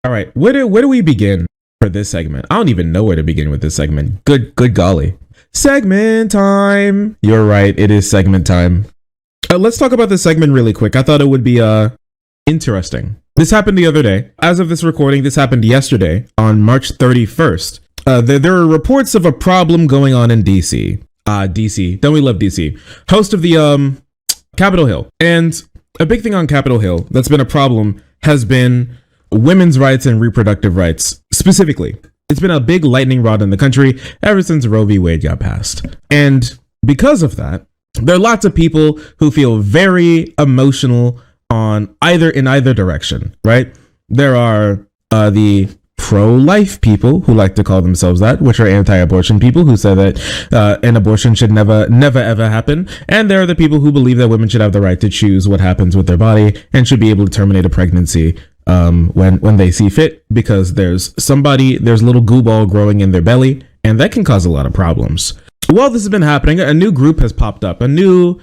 All right, where do we begin for this segment? I don't even know where to begin with this segment. Good golly. Segment time. You're right, it is segment time. Let's talk about this segment really quick. I thought it would be interesting. This happened the other day. As of this recording, this happened yesterday on March 31st. There are reports of a problem going on in DC. DC. Don't we love DC? Host of the Capitol Hill. And a big thing on Capitol Hill that's been a problem has been women's rights and reproductive rights specifically. It's been a big lightning rod in the country ever since Roe v. Wade got passed. And because of that, there are lots of people who feel very emotional in either direction, right? There are the pro-life people who like to call themselves that, which are anti-abortion people who say that an abortion should never ever happen. And there are the people who believe that women should have the right to choose what happens with their body and should be able to terminate a pregnancy when they see fit, because there's little goo ball growing in their belly, and that can cause a lot of problems. While this has been happening, a new group has popped up, a new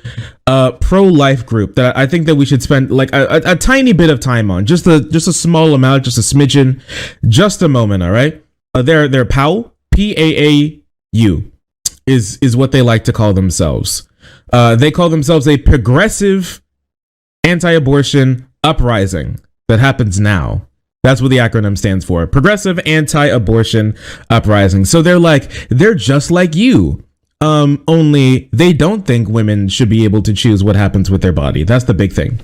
pro-life group that I think that we should spend like a tiny bit of time on, just a small amount, just a smidgen, just a moment. All right, they're PAU, PAAU is what they like to call themselves. They call themselves a progressive anti-abortion uprising that happens now. That's what the acronym stands for. Progressive anti-abortion uprising. So they're just like you. Only they don't think women should be able to choose what happens with their body. That's the big thing.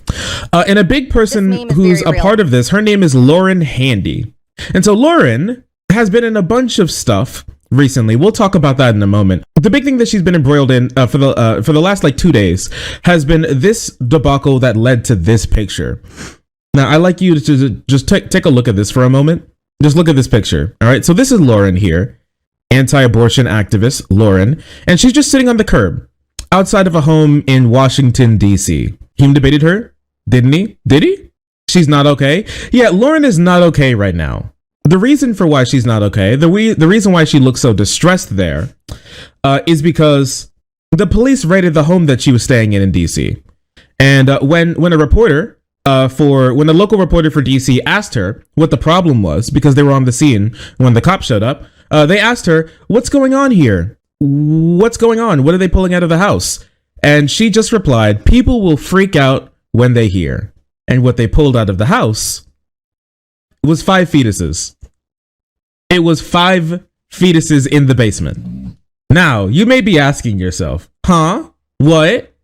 And a big person who's a part of this, her name is Lauren Handy. And so Lauren has been in a bunch of stuff recently. We'll talk about that in a moment. The big thing that she's been embroiled in for the last 2 days has been this debacle that led to this picture. Now, I'd like you to just take a look at this for a moment. Just look at this picture. All right. So this is Lauren here, anti-abortion activist Lauren, and she's just sitting on the curb outside of a home in Washington, D.C. He debated her, didn't he? Did he? She's not okay. Yeah, Lauren is not okay right now. The reason for why she's not okay, the reason why she looks so distressed there, is because the police raided the home that she was staying in D.C. And when a local reporter for DC asked her what the problem was, because they were on the scene when the cops showed up, they asked her, "What's going on here? What's going on? What are they pulling out of the house?" And she just replied, "People will freak out when they hear." And what they pulled out of the house was 5 fetuses. It was 5 fetuses in the basement. Now, you may be asking yourself, huh? What?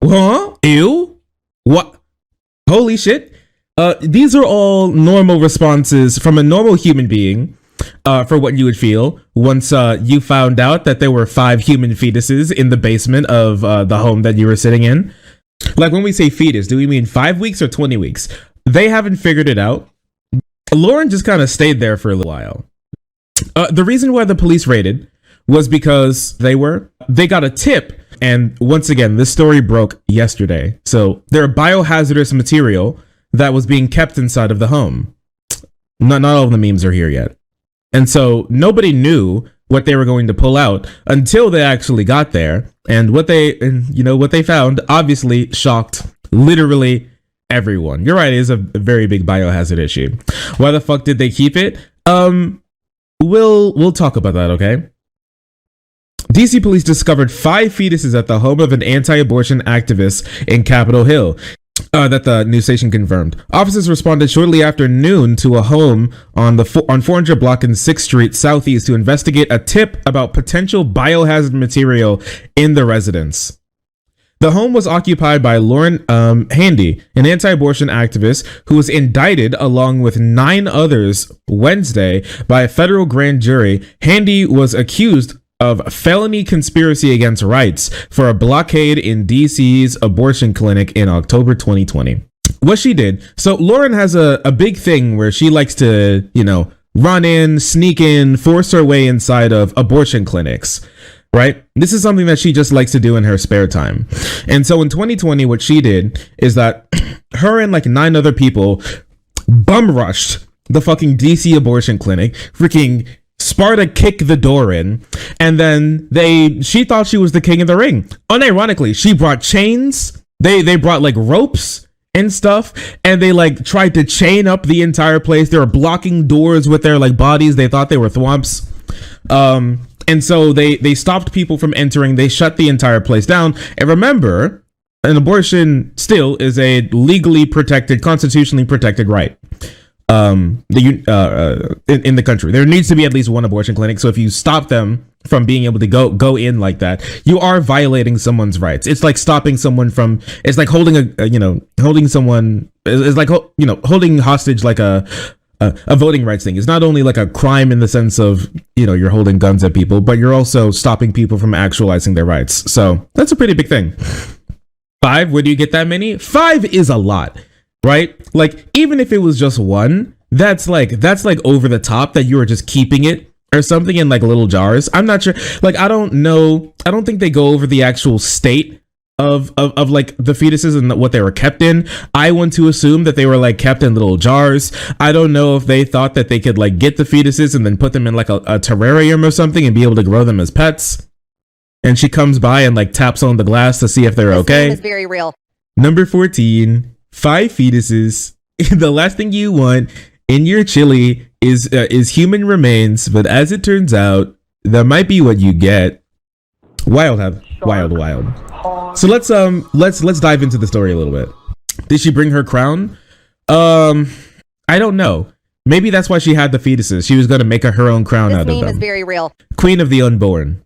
Huh? Ew? What? Holy shit. These are all normal responses from a normal human being for what you would feel once you found out that there were 5 human fetuses in the basement of the home that you were sitting in. Like, when we say fetus, do we mean 5 weeks or 20 weeks? They haven't figured it out. Lauren just kind of stayed there for a little while. The reason why the police raided was because they got a tip. And once again, this story broke yesterday. So there are biohazardous material that was being kept inside of the home. Not all of the memes are here yet. And so nobody knew what they were going to pull out until they actually got there. And what they found obviously shocked literally everyone. You're right, it is a very big biohazard issue. Why the fuck did they keep it? We'll talk about that, okay? DC police discovered 5 fetuses at the home of an anti-abortion activist in Capitol Hill. That the news station confirmed. Officers responded shortly after noon to a home on 400 block in 6th Street Southeast to investigate a tip about potential biohazard material in the residence. The home was occupied by Lauren Handy, an anti-abortion activist who was indicted along with 9 others Wednesday by a federal grand jury. Handy was accused of felony conspiracy against rights for a blockade in DC's abortion clinic in October 2020. What she did, so Lauren has a big thing where she likes to, run in, sneak in, force her way inside of abortion clinics, right? This is something that she just likes to do in her spare time. And so in 2020, what she did is that her and 9 other people bum rushed the fucking DC abortion clinic, freaking Sparta kicked the door in, and then she thought she was the king of the ring. Unironically, she brought chains. They brought ropes and stuff, and they like tried to chain up the entire place. They were blocking doors with their like bodies. They thought they were thwomps. And so they stopped people from entering. They shut the entire place down. And remember, an abortion still is a legally protected, constitutionally protected right. In the country, there needs to be at least one abortion clinic. So if you stop them from being able to go in like that, you are violating someone's rights. It's like stopping someone from. It's like holding holding someone. It's like holding hostage like a voting rights thing. Is not only like a crime in the sense of you're holding guns at people, but you're also stopping people from actualizing their rights. So that's a pretty big thing. 5, where do you get that many? 5 is a lot, right? Like even if it was just one, that's like over the top that you are just keeping it or something in like little jars. I'm not sure. Like I don't know. I don't think they go over the actual state of like the fetuses and what they were kept in. I want to assume that they were like kept in little jars. I don't know if they thought that they could like get the fetuses and then put them in like a terrarium or something and be able to grow them as pets. And she comes by and like taps on the glass to see if they're okay. This is very real. Number 14, 5 fetuses. The last thing you want in your chili is human remains, but as it turns out, that might be what you get. Wild. So let's dive into the story a little bit. Did she bring her crown? I don't know. Maybe that's why she had the fetuses. She was going to make her own crown out of them. This meme is very real. Queen of the unborn.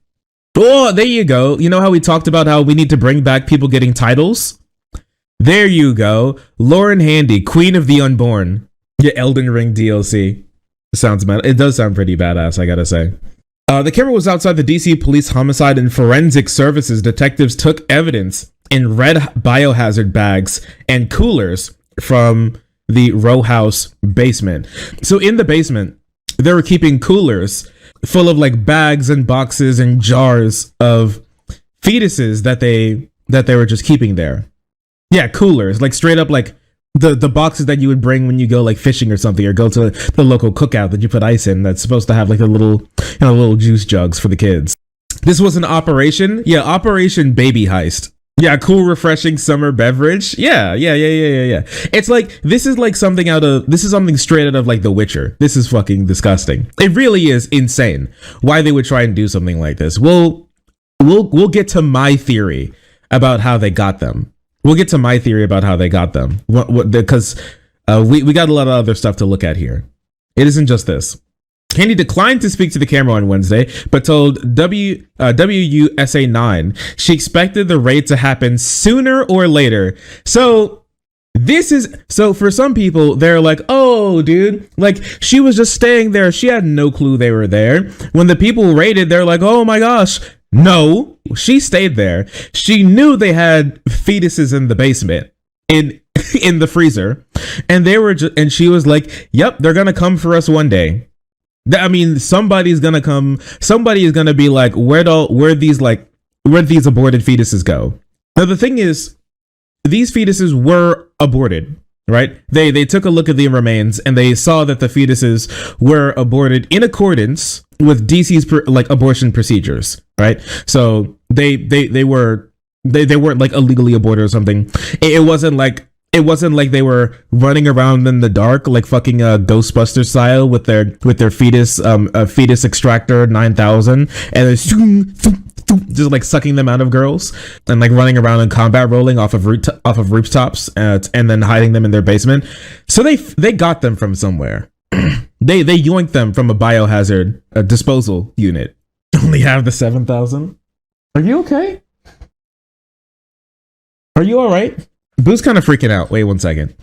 Oh, there you go. You know how we talked about how we need to bring back people getting titles? There you go. Lauren Handy, Queen of the Unborn. Yeah, Elden Ring DLC. It does sound pretty badass, I gotta say. The camera was outside the DC Police Homicide and Forensic Services. Detectives took evidence in red biohazard bags and coolers from the row house basement. So in the basement, they were keeping coolers full of like bags and boxes and jars of fetuses that they were just keeping there. Yeah, coolers, like straight up like the boxes that you would bring when you go like fishing or something, or go to the local cookout that you put ice in, that's supposed to have like the little juice jugs for the kids. This was an operation. Yeah, Operation Baby Heist. Yeah, cool, refreshing summer beverage. Yeah. It's like this is something straight out of like The Witcher. This is fucking disgusting. It really is insane why they would try and do something like this. We'll get to my theory about how they got them. Because we got a lot of other stuff to look at here. It isn't just this. Handy declined to speak to the camera on Wednesday, but told WUSA 9 she expected the raid to happen sooner or later. So for some people, they're like, oh, dude, like she was just staying there. She had no clue they were there. When the people raided, they're like, oh my gosh. No, she stayed there. She knew they had fetuses in the basement in the freezer, and and she was like, yep, they're gonna come for us one day. I mean, somebody's gonna come. Somebody is gonna be like, where'd these aborted fetuses go? Now the thing is, these fetuses were aborted, right? They took a look at the remains and they saw that the fetuses were aborted in accordance with DC's abortion procedures, right? So they weren't like illegally aborted or something. It wasn't like they were running around in the dark like fucking Ghostbuster style with their fetus extractor 9000 and just like sucking them out of girls and like running around in combat rolling off of rooftops and then hiding them in their basement. So they got them from somewhere. They yoinked them from a biohazard disposal unit. Only have the 7,000. Are you okay? Are you all right? Boo's kind of freaking out. Wait 1 second.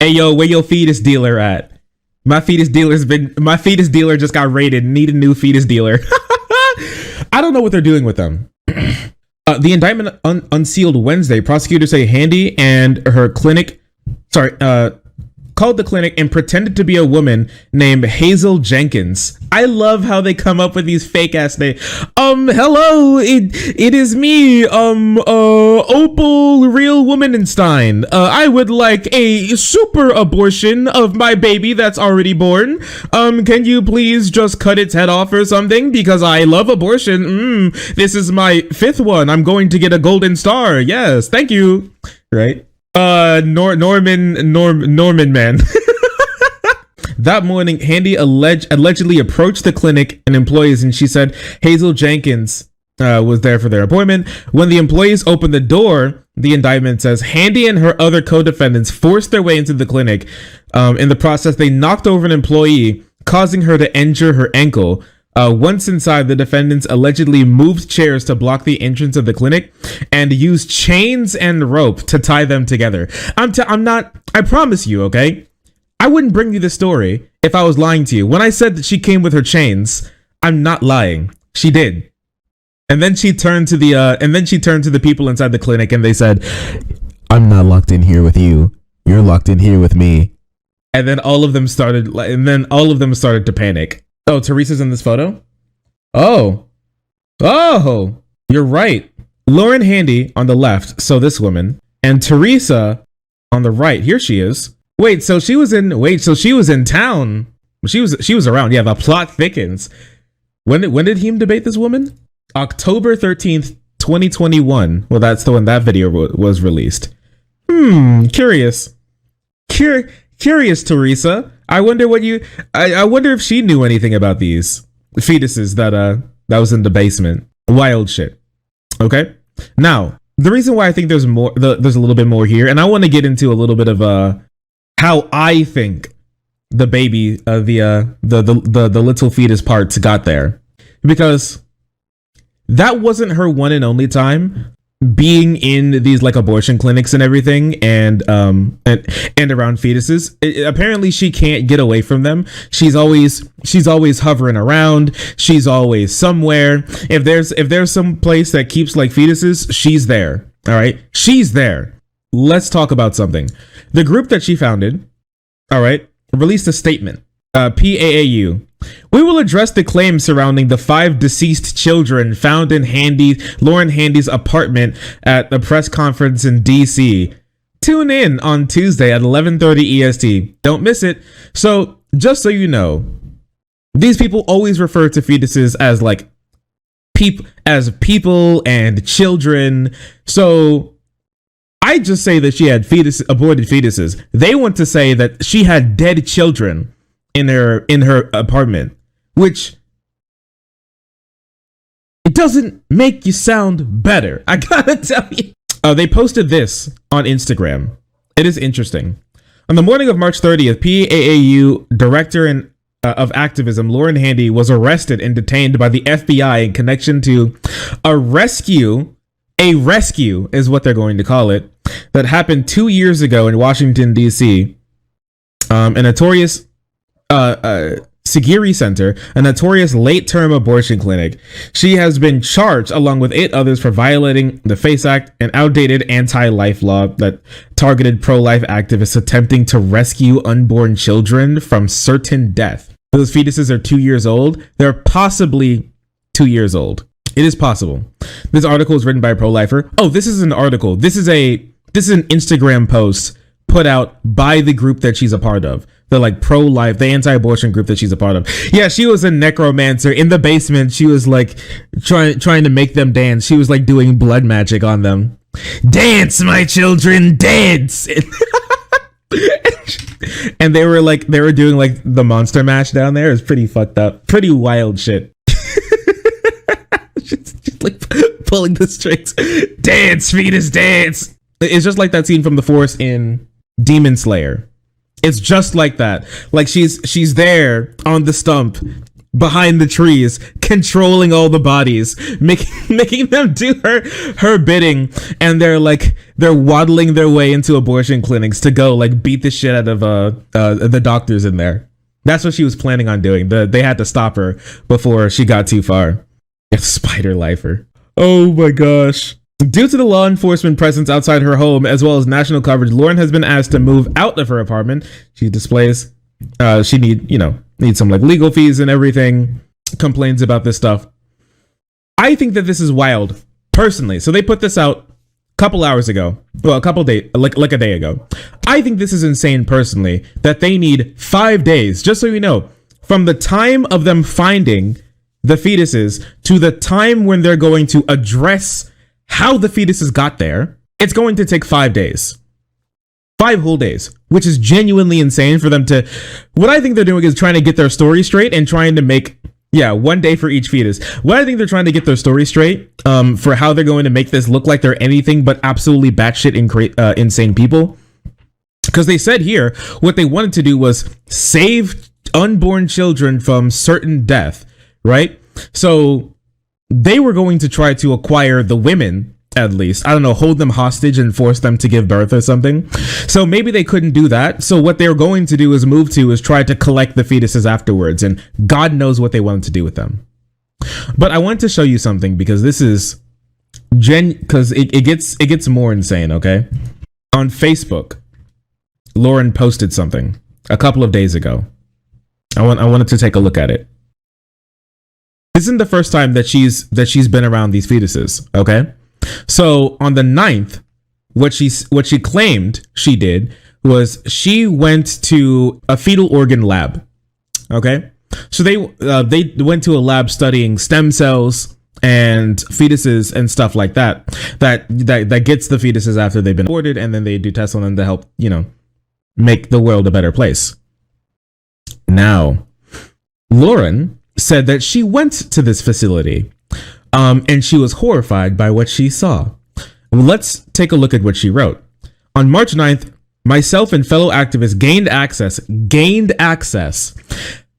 Hey yo, where your fetus dealer at? My fetus dealer just got raided. Need a new fetus dealer. I don't know what they're doing with them. The indictment unsealed Wednesday. Prosecutors say Handy and her clinic, called the clinic and pretended to be a woman named Hazel Jenkins. I love how they come up with these fake ass names. Hello, it is me, Opal Real Womanenstein. I would like a super abortion of my baby that's already born. Can you please just cut its head off or something? Because I love abortion. This is my 5th one. I'm going to get a golden star. Yes, thank you. right? Norman man. That morning, Handy allegedly approached the clinic and employees, and she said Hazel Jenkins was there for their appointment. When the employees opened the door, the indictment says Handy and her other co-defendants forced their way into the clinic. In the process, they knocked over an employee, causing her to injure her ankle. Once inside, the defendants allegedly moved chairs to block the entrance of the clinic and used chains and rope to tie them together. I promise you, okay? I wouldn't bring you this story if I was lying to you. When I said that she came with her chains, I'm not lying. She did. And then she turned to the people inside the clinic and they said, "I'm not locked in here with you. You're locked in here with me." And then all of them started to panic. Oh, Teresa's in this photo? Oh, you're right. Lauren Handy on the left, so this woman, and Teresa on the right. Here she is. So she was in town. She was around. Yeah, the plot thickens. When did he debate this woman? October 13th, 2021. Well, that's the when that video was released. Curious. Curious, Teresa. I wonder if she knew anything about these fetuses that was in the basement. Wild shit. Okay. Now, the reason why I think there's a little bit more here, and I want to get into a little bit of how I think the baby, the little fetus parts got there, because that wasn't her one and only time being in these like abortion clinics and everything, and around fetuses. Apparently she can't get away from them. She's always hovering around. She's always somewhere. If there's some place that keeps like fetuses, she's there. All right, she's there. Let's talk about something. The group that she founded, all right, released a statement. PAAU. We will address the claims surrounding the 5 deceased children found in Lauren Handy's apartment at the press conference in DC. Tune in on Tuesday at 11:30 EST. Don't miss it. So, just so you know, these people always refer to fetuses as like people and children. So I just say that she had aborted fetuses. They want to say that she had dead children in her apartment, which it doesn't make you sound better. I gotta tell you. They posted this on Instagram. It is interesting. On the morning of March 30th, PAAU director of activism Lauren Handy was arrested and detained by the FBI in connection to a rescue is what they're going to call it, that happened 2 years ago in Washington, D.C. A notorious Sagiri Center, a notorious late-term abortion clinic. She has been charged along with 8 others for violating the FACE Act, an outdated anti-life law that targeted pro-life activists attempting to rescue unborn children from certain death. Those fetuses are 2 years old. They're possibly 2 years old. It is possible. This article is written by a pro-lifer. Oh, this is an article. This is an Instagram post put out by the group that she's a part of. The like pro-life, the anti-abortion group that she's a part of. Yeah, she was a necromancer in the basement. She was like trying to make them dance. She was like doing blood magic on them. Dance, my children, dance. And they were doing like the monster mash down there. It was pretty fucked up. Pretty wild shit. She's like pulling the strings. Dance, fetus, dance. It's just like that scene from The Force in Demon Slayer. It's just like that. Like she's there on the stump behind the trees, controlling all the bodies, making them do her bidding, and they're waddling their way into abortion clinics to go like beat the shit out of the doctors in there. That's what she was planning on doing. They had to stop her before she got too far. It's Spider Lifer. Oh my gosh. Due to the law enforcement presence outside her home, as well as national coverage, Lauren has been asked to move out of her apartment. She displays she needs some like legal fees and everything, complains about this stuff. I think that this is wild, personally. So they put this out a couple hours ago. Well, a couple days, like a day ago. I think this is insane, personally, that they need 5 days, just so you know, from the time of them finding the fetuses to the time when they're going to address how the fetuses got there. It's going to take 5 days. 5 whole days, which is genuinely insane for them to. What I think they're doing is trying to get their story straight and trying to make, 1 day for each fetus. What I think they're trying to get their story straight for how they're going to make this look like they're anything but absolutely batshit insane people. Because they said here what they wanted to do was save unborn children from certain death, right? So they were going to try to acquire the women, at least, I don't know, hold them hostage and force them to give birth or something. So maybe they couldn't do that. So what they're going to do is try to collect the fetuses afterwards, and God knows what they wanted to do with them. But I want to show you something, because this is because it gets more insane. Okay, on Facebook, Lauren posted something a couple of days ago. I wanted to take a look at it. This isn't the first time that she's been around these fetuses. Okay. So on the 9th, what she claimed she did was she went to a fetal organ lab. Okay, so they went to a lab studying stem cells and fetuses and stuff like that gets the fetuses after they've been aborted, and then they do tests on them to help make the world a better place. Now, Lauren said that she went to this facility. And she was horrified by what she saw. Let's take a look at what she wrote. On March 9th, myself and fellow activists gained access.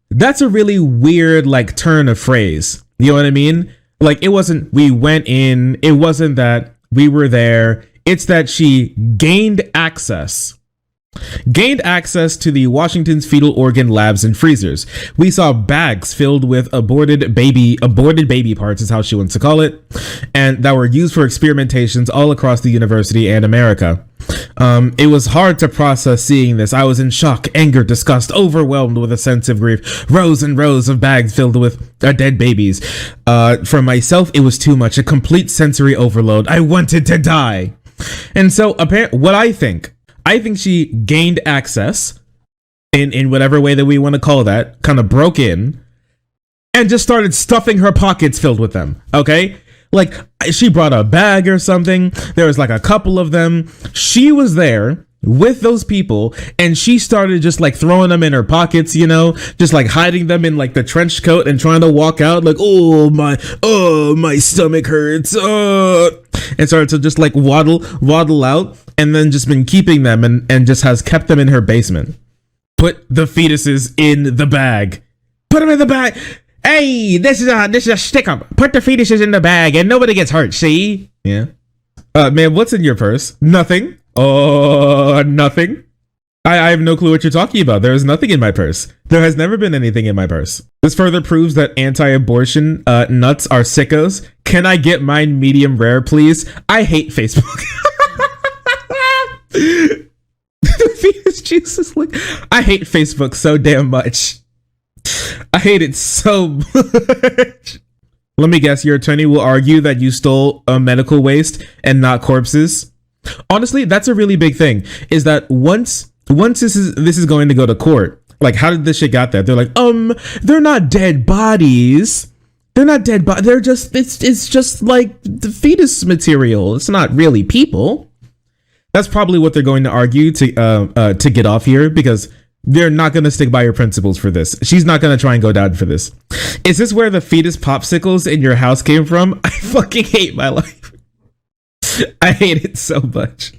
That's a really weird turn of phrase. You know what I mean? It wasn't we went in, it wasn't that we were there. It's that she gained access to the Washington's fetal organ labs and freezers. We saw bags filled with aborted baby parts is how she wants to call it, and that were used for experimentations all across the university and America. It was hard to process seeing this. I was in shock, anger, disgust, overwhelmed with a sense of grief. Rows and rows of bags filled with dead babies. For myself, it was too much, a complete sensory overload. I wanted to die. And so apparently, what I think she gained access in whatever way that we want to call that, kind of broke in and just started stuffing her pockets filled with them. Okay. She brought a bag or something. There was a couple of them. She was there with those people and she started just throwing them in her pockets, just hiding them in the trench coat and trying to walk out oh my stomach hurts. And started to just waddle out, and then just been keeping them and just has kept them in her basement. Put the fetuses in the bag. Put them in the bag. Hey, this is a stick up. Put the fetuses in the bag and nobody gets hurt. See? Yeah. Man, what's in your purse? Nothing. Oh, nothing. I have no clue what you're talking about. There is nothing in my purse. There has never been anything in my purse. This further proves that anti-abortion nuts are sickos. Can I get mine medium rare, please? I hate Facebook. Jesus, I hate Facebook so damn much. I hate it so much. Let me guess, your attorney will argue that you stole a medical waste and not corpses. Honestly, that's a really big thing. Is that once this is going to go to court, how did this shit got there? They're they're not dead bodies. They're not dead bodies. They're just it's just the fetus material. It's not really people. That's probably what they're going to argue to get off here, because they're not going to stick by your principles for this. She's not going to try and go down for this. Is this where the fetus popsicles in your house came from? I fucking hate my life. I hate it so much.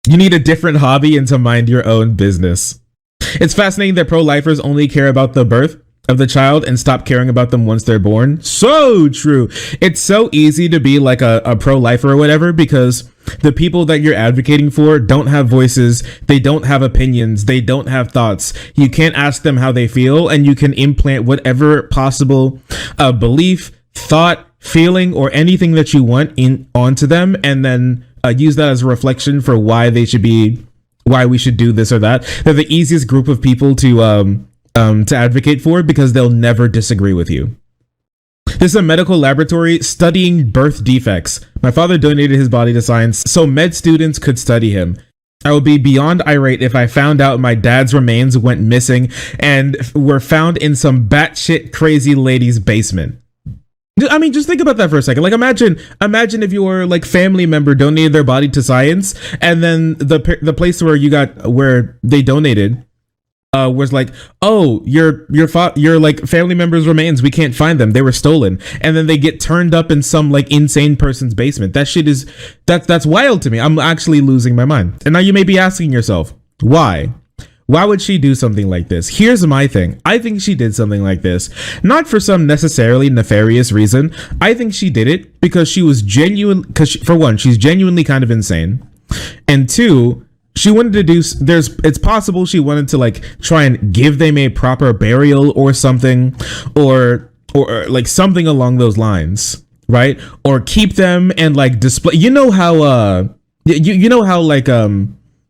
You need a different hobby and to mind your own business. It's fascinating that pro-lifers only care about the birth of the child and stop caring about them once they're born. So true. It's so easy to be a pro-lifer or whatever, because the people that you're advocating for don't have voices. They don't have opinions. They don't have thoughts. You can't ask them how they feel, and you can implant whatever possible belief, thought, feeling, or anything that you want onto them, and then use that as a reflection for why we should do this or that. They're the easiest group of people to advocate for, because they'll never disagree with you. This is a medical laboratory studying birth defects. My father donated his body to science so med students could study him. I would be beyond irate if I found out my dad's remains went missing and were found in some batshit crazy lady's basement. I mean, just think about that for a second. Like, imagine if your like family member donated their body to science, and then the place where they donated was like, oh, your like family member's remains, we can't find them, they were stolen, and then they get turned up in some like insane person's basement. That shit is that's wild to me. I'm actually losing my mind. And now you may be asking yourself, why would she do something like this? Here's my thing. I think she did something like this not for some necessarily nefarious reason. I think she did it because she was genuine. Because for one, she's genuinely kind of insane, and two, she wanted to do. It's possible she wanted to like try and give them a proper burial or something, or like something along those lines, right? Or keep them and like display. You know how you know how like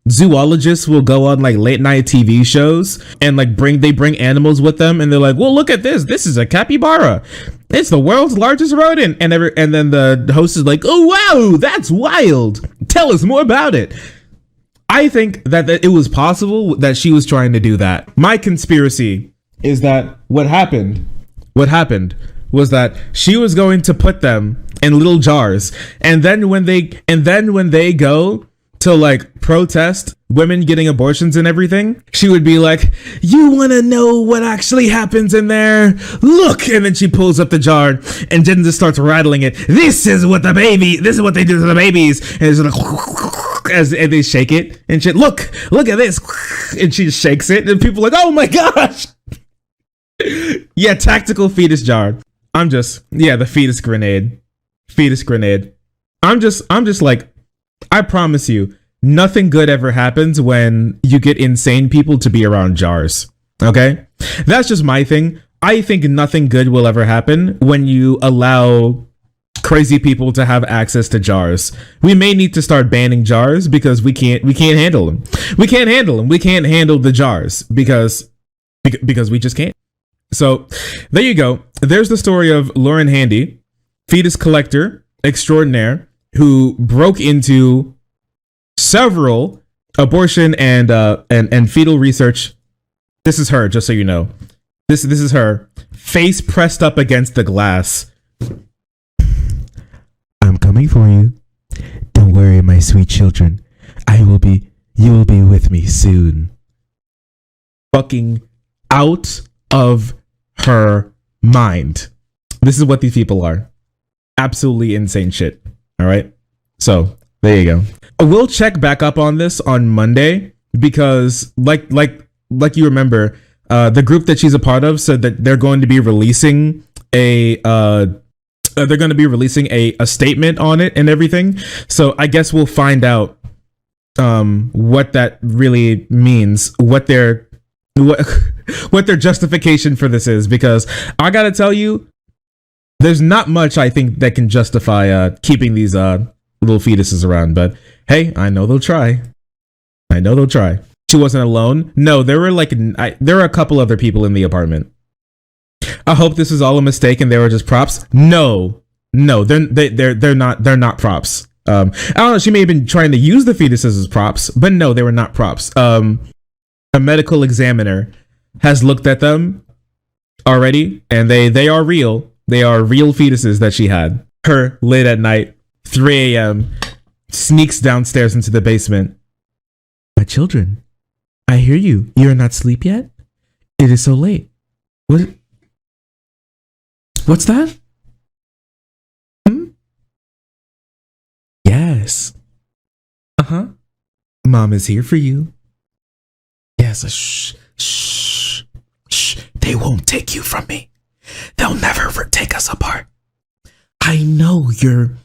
zoologists will go on like late night TV shows and like bring animals with them, and they're like, well, look at this is a capybara, it's the world's largest rodent, and then the host is like, oh wow, that's wild, tell us more about it. I think that it was possible that she was trying to do that. My conspiracy is that what happened was that she was going to put them in little jars, and then when they go to like protest women getting abortions and everything, she would be like, you want to know what actually happens in there? Look. And then she pulls up the jar and then just starts rattling it. This is what they do to the babies. And it's like, and they shake it and shit. Look at this. And she shakes it and people are like, oh my gosh. Yeah, tactical fetus jar. The fetus grenade. I'm just like, I promise you, nothing good ever happens when you get insane people to be around jars. Okay? That's just my thing. I think nothing good will ever happen when you allow crazy people to have access to jars. We may need to start banning jars because we can't handle them. We can't handle the jars because we just can't. So there you go. There's the story of Lauren Handy, fetus collector extraordinaire, who broke into several abortion and fetal research. This is her, just so you know. This is her, face pressed up against the glass. I'm coming for you. Don't worry, my sweet children. You will be with me soon. Fucking out of her mind. This is what these people are. Absolutely insane shit. All right. So there you go. We'll check back up on this on Monday because like you remember, the group that she's a part of said that they're going to be releasing a statement on it and everything. So I guess we'll find out what that really means, what their justification for this is, because I gotta tell you, there's not much I think that can justify keeping these little fetuses around, but hey, I know they'll try. She wasn't alone. No, there were a couple other people in the apartment. I hope this is all a mistake and they were just props. No, they're not props. I don't know. She may have been trying to use the fetuses as props, but no, they were not props. A medical examiner has looked at them already, and they are real. They are real fetuses that she had. Her late at night, 3 a.m., sneaks downstairs into the basement. My children, I hear you. You're not asleep yet? It is so late. What's that? Yes. Uh-huh. Mom is here for you. Yes. Shh. They won't take you from me. They'll never take us apart. I know you're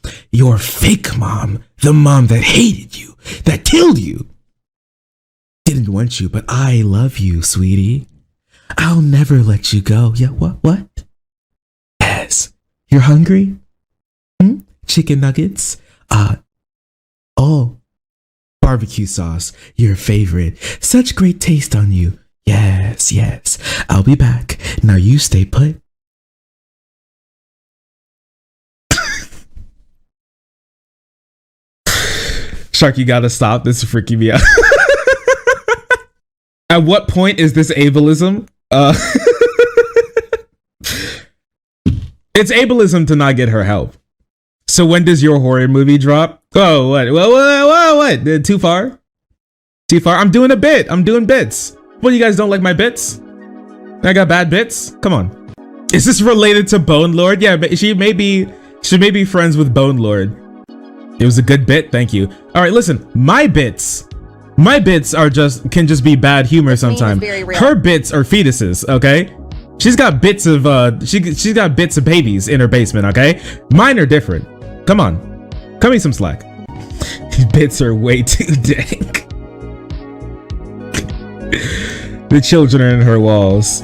fake mom, the mom that hated you, that killed you. Didn't want you, but I love you, sweetie. I'll never let you go. Yeah, what? Yes. You're hungry? Chicken nuggets? Barbecue sauce, your favorite. Such great taste on you. Yes. I'll be back. Now you stay put. Shark, you gotta stop. This is freaking me out. At what point is this ableism? It's ableism to not get her help. So when does your horror movie drop? Oh, what? What? Too far? Too far? I'm doing a bit. I'm doing bits. What, you guys don't like my bits? I got bad bits? Come on. Is this related to Bone Lord? Yeah, she may be friends with Bone Lord. It was a good bit. Thank you. All right, listen. My bits are can just be bad humor sometimes. Her bits are fetuses, okay? She's got bits of she's got bits of babies in her basement, okay? Mine are different. Come on. Cut me some slack. These bits are way too dank. The children are in her walls.